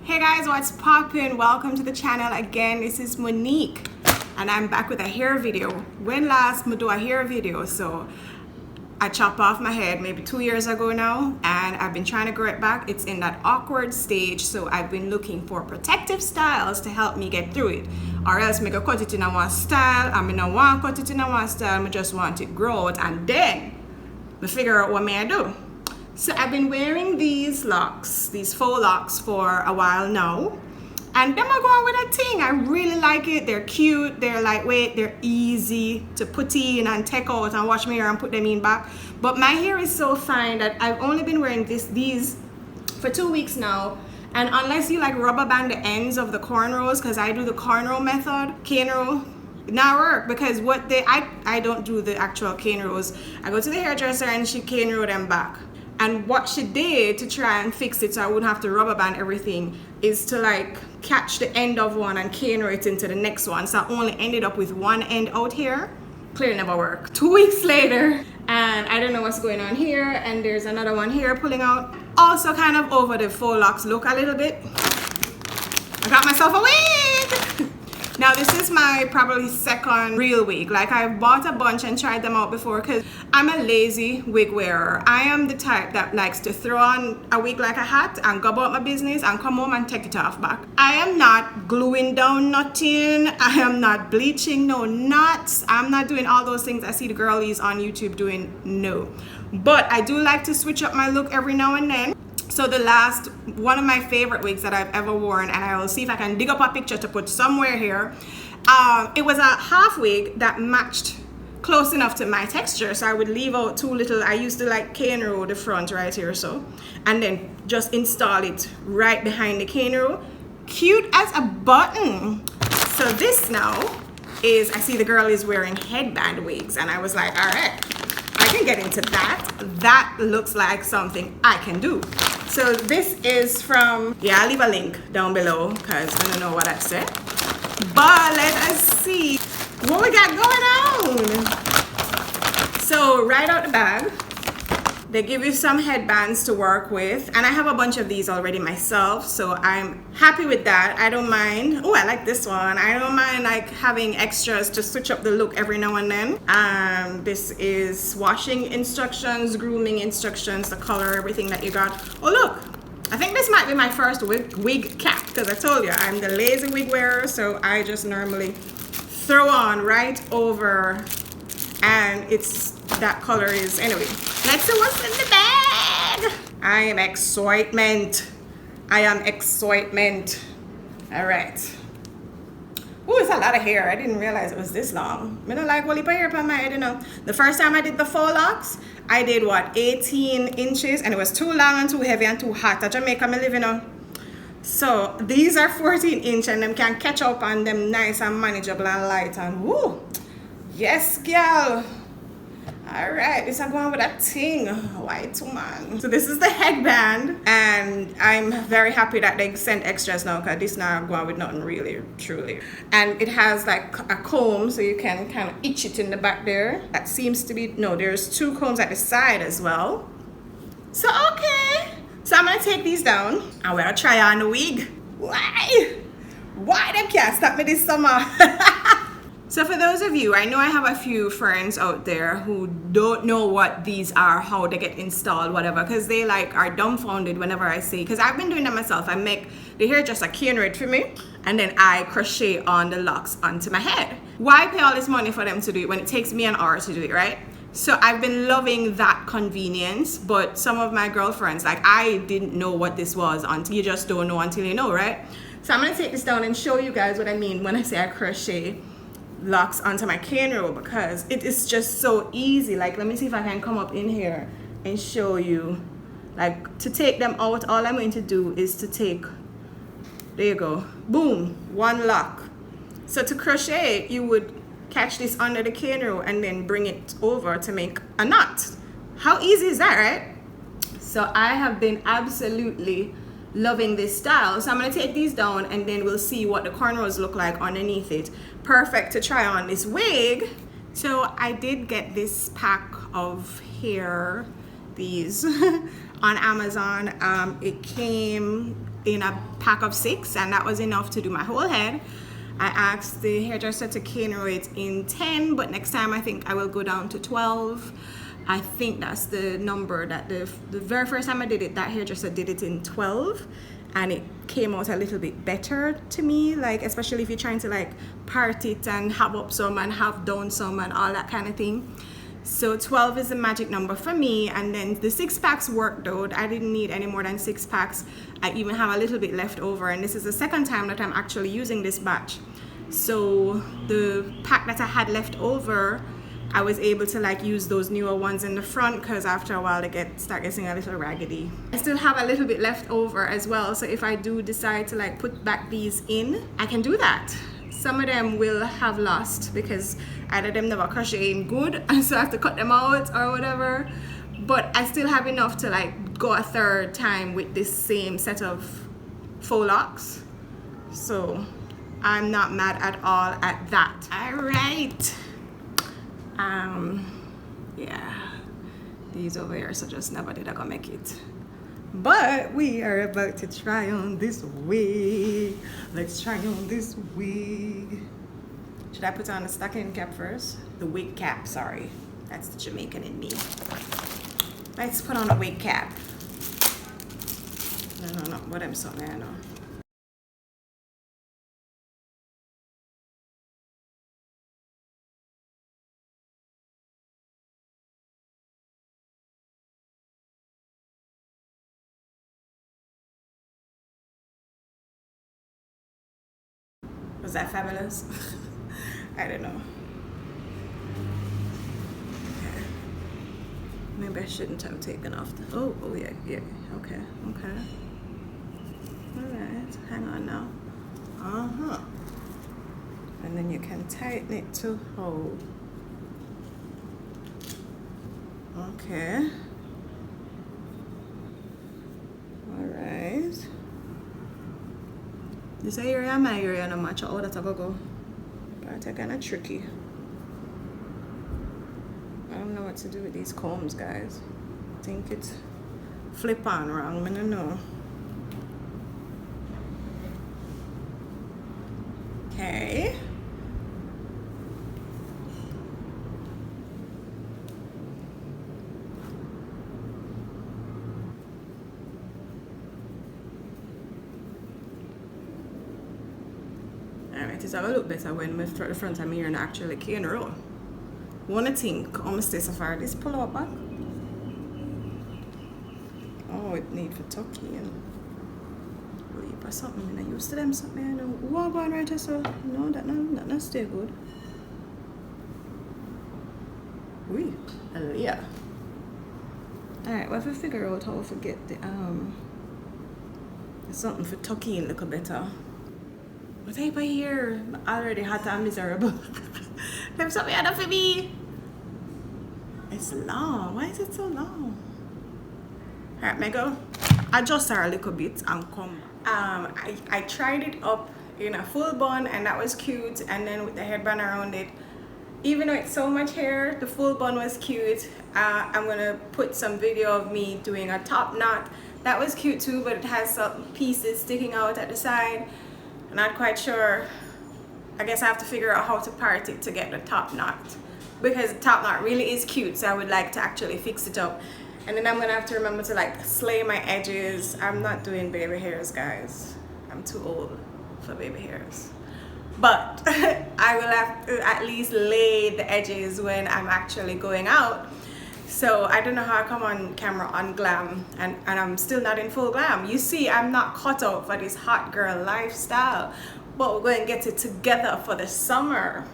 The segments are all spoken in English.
Hey guys, what's poppin'? Welcome to the channel again. This is Monique and I'm back with a hair video. When last I do a hair video? So I chopped off my head maybe 2 years ago now, and I've been trying to grow it back. It's in that awkward stage, so I've been looking for protective styles to help me get through it, or else I go cut it in a one style. I don't want to cut it in a one style, I just want it grow out, and then I figure out what may I do. So I've been wearing these locks, these faux locks, for a while now, and them are going with a thing. I really like it. They're cute, they're lightweight, they're easy to put in and take out and wash my hair and put them in back. But my hair is so fine that I've only been wearing these for 2 weeks now. And unless you like rubber band the ends of the cornrows, because I do the cornrow method, cane row, not work, because I don't do the actual cane rows. I go to the hairdresser and she cane row them back. And what she did to try and fix it so I wouldn't have to rubber band everything is to like catch the end of one and cane row it into the next one. So I only ended up with one end out here. Clearly never worked. 2 weeks later, and I don't know what's going on here, and there's another one here pulling out. Also kind of over the faux locks look a little bit. I got myself a wig! Now this is my probably second real wig. Like, I've bought a bunch and tried them out before because I'm a lazy wig wearer. I am the type that likes to throw on a wig like a hat and go about my business and come home and take it off back. I am not gluing down nothing. I am not bleaching no knots. I'm not doing all those things I see the girlies on YouTube doing. No. But I do like to switch up my look every now and then. So the last one of my favorite wigs that I've ever worn, and I will see if I can dig up a picture to put somewhere here. It was a half wig that matched close enough to my texture, so I would leave out two little, I used to like cane row the front right here, so, and then just install it right behind the cane row. Cute as a button. So this now is, I see the girl is wearing headband wigs, and I was like, all right, I can get into that. That looks like something I can do. So this is from, yeah, I'll leave a link down below because I don't know what I said. But let us see what we got going on. So right out the bag, they give you some headbands to work with. And I have a bunch of these already myself, so I'm happy with that. I don't mind. Oh, I like this one. I don't mind like having extras to switch up the look every now and then. This is washing instructions, grooming instructions, the color, everything that you got. Oh look, I think this might be my first wig cap, because I told you I'm the lazy wig wearer, so I just normally throw on right over, and it's that color is anyway. Let's see what's in the bag. I am excitement. All right. Oh, it's a lot of hair. I didn't realize it was this long. I don't like whole heap of hair on my head, you know. The first time I did the faux locks, I did what, 18 inches, and it was too long and too heavy and too hot. At Jamaica, I live, you know. So these are 14 inch, and them can catch up on them nice and manageable and light, and woo, yes, girl. All right, this is going with that thing. White man. So this is the headband, and I'm very happy that they sent extras now, because this now going with nothing really, truly. And it has like a comb, so you can kind of itch it in the back there. That seems to be, no, there's two combs at the side as well. So okay, so I'm gonna take these down and we're gonna try on the wig. Why they can't stop me this summer? So for those of you, I know I have a few friends out there who don't know what these are, how they get installed, whatever, because they like are dumbfounded whenever I say, because I've been doing that myself. I make the hairdresser cane it for me, and then I crochet on the locks onto my head. Why pay all this money for them to do it when it takes me an hour to do it, right? So I've been loving that convenience, but some of my girlfriends, like, I didn't know what this was until, you just don't know until you know, right? So I'm gonna take this down and show you guys what I mean when I say I crochet locks onto my cane row, because it is just so easy. Like, let me see if I can come up in here and show you. Like, to take them out, all I'm going to do is to take, there you go, boom, one lock. So to crochet, you would catch this under the cane row and then bring it over to make a knot. How easy is that, right? So I have been absolutely loving this style. So I'm going to take these down, and then we'll see what the cornrows look like underneath it. Perfect to try on this wig. So I did get this pack of hair, these on Amazon. It came in a pack of 6, and that was enough to do my whole head. I asked the hairdresser to cane roll it in 10, but next time I think I will go down to 12. I think that's the number that the very first time I did it, that hairdresser did it in 12, and it came out a little bit better to me, like especially if you're trying to like part it and have up some and have down some and all that kind of thing. So 12 is the magic number for me. And then the 6 packs worked though. I didn't need any more than 6 packs. I even have a little bit left over, and this is the second time that I'm actually using this batch. So the pack that I had left over, I was able to like use those newer ones in the front, because after a while they start getting a little raggedy. I still have a little bit left over as well, so if I do decide to like put back these in, I can do that. Some of them will have lost because either them never crocheting good and so I have to cut them out or whatever, but I still have enough to like go a third time with this same set of faux locks, so I'm not mad at all at that. All right. Yeah, these over here, so just never did I gonna make it, but we are about to try on this wig. Let's try on this wig. Should I put on the stocking cap first? The wig cap, sorry, that's the Jamaican in me. Let's put on a wig cap. No, what I'm something I know. Was that fabulous? I don't know. Okay. Maybe I shouldn't have taken off the, oh yeah, okay. Alright, hang on now. And then you can tighten it to hold. Okay. Alright. This area and my area no match how that I go. But it's kind of tricky. I don't know what to do with these combs, guys. I think it's flip on wrong, I don't know. Okay. Alright, it's gonna look better when we throw the front of me and actually cane roll. Wanna think, I'm stay so far. This pull up back. Oh, it need for tucking. Leap or something. I used to them something. I know. What going right here, so no, that not stay good. Oui, yeah. Alright, well if we figure out how to get the something for tucking a little better. What type of hair? Already hot and miserable. There's something enough for me. It's long. Why is it so long? Alright, may go adjust her a little bit and come. I tried it up in a full bun and that was cute, and then with the headband around it. Even though it's so much hair, the full bun was cute. I'm gonna put some video of me doing a top knot. That was cute too, but it has some pieces sticking out at the side. I'm not quite sure. I guess I have to figure out how to part it to get the top knot, because the top knot really is cute, so I would like to actually fix it up. And then I'm gonna have to remember to like slay my edges. I'm not doing baby hairs, guys. I'm too old for baby hairs. But I will have to at least lay the edges when I'm actually going out. So I don't know how I come on camera on glam and I'm still not in full glam. You see, I'm not cut out for this hot girl lifestyle, but we're going to get it together for the summer.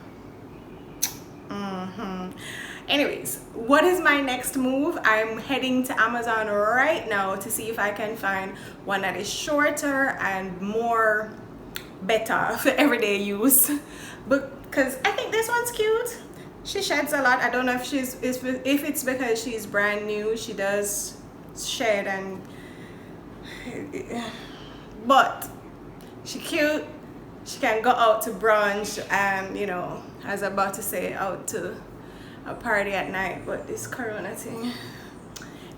Anyways, what is my next move? I'm heading to Amazon right now to see if I can find one that is shorter and more better for everyday use, because I think this one's cute. She sheds a lot. I don't know if it's because she's brand new. She does shed, and but she cute. She can go out to brunch and, you know, as I'm about to say, out to a party at night. But this corona thing.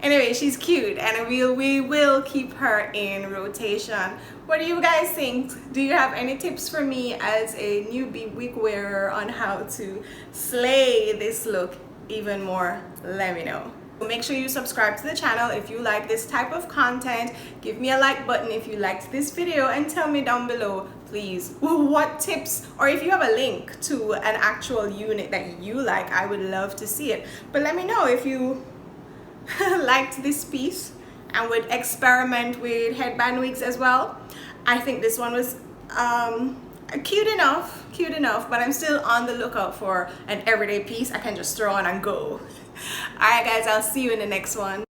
Anyway, she's cute, and we will keep her in rotation. What do you guys think? Do you have any tips for me as a newbie wig wearer on how to slay this look even more? Let me know. Make sure you subscribe to the channel if you like this type of content. Give me a like button if you liked this video, and tell me down below, please, what tips, or if you have a link to an actual unit that you like. I would love to see it. But let me know if you liked this piece and would experiment with headband wigs as well. I think this one was cute enough, but I'm still on the lookout for an everyday piece I can just throw on and go. Alright guys, I'll see you in the next one.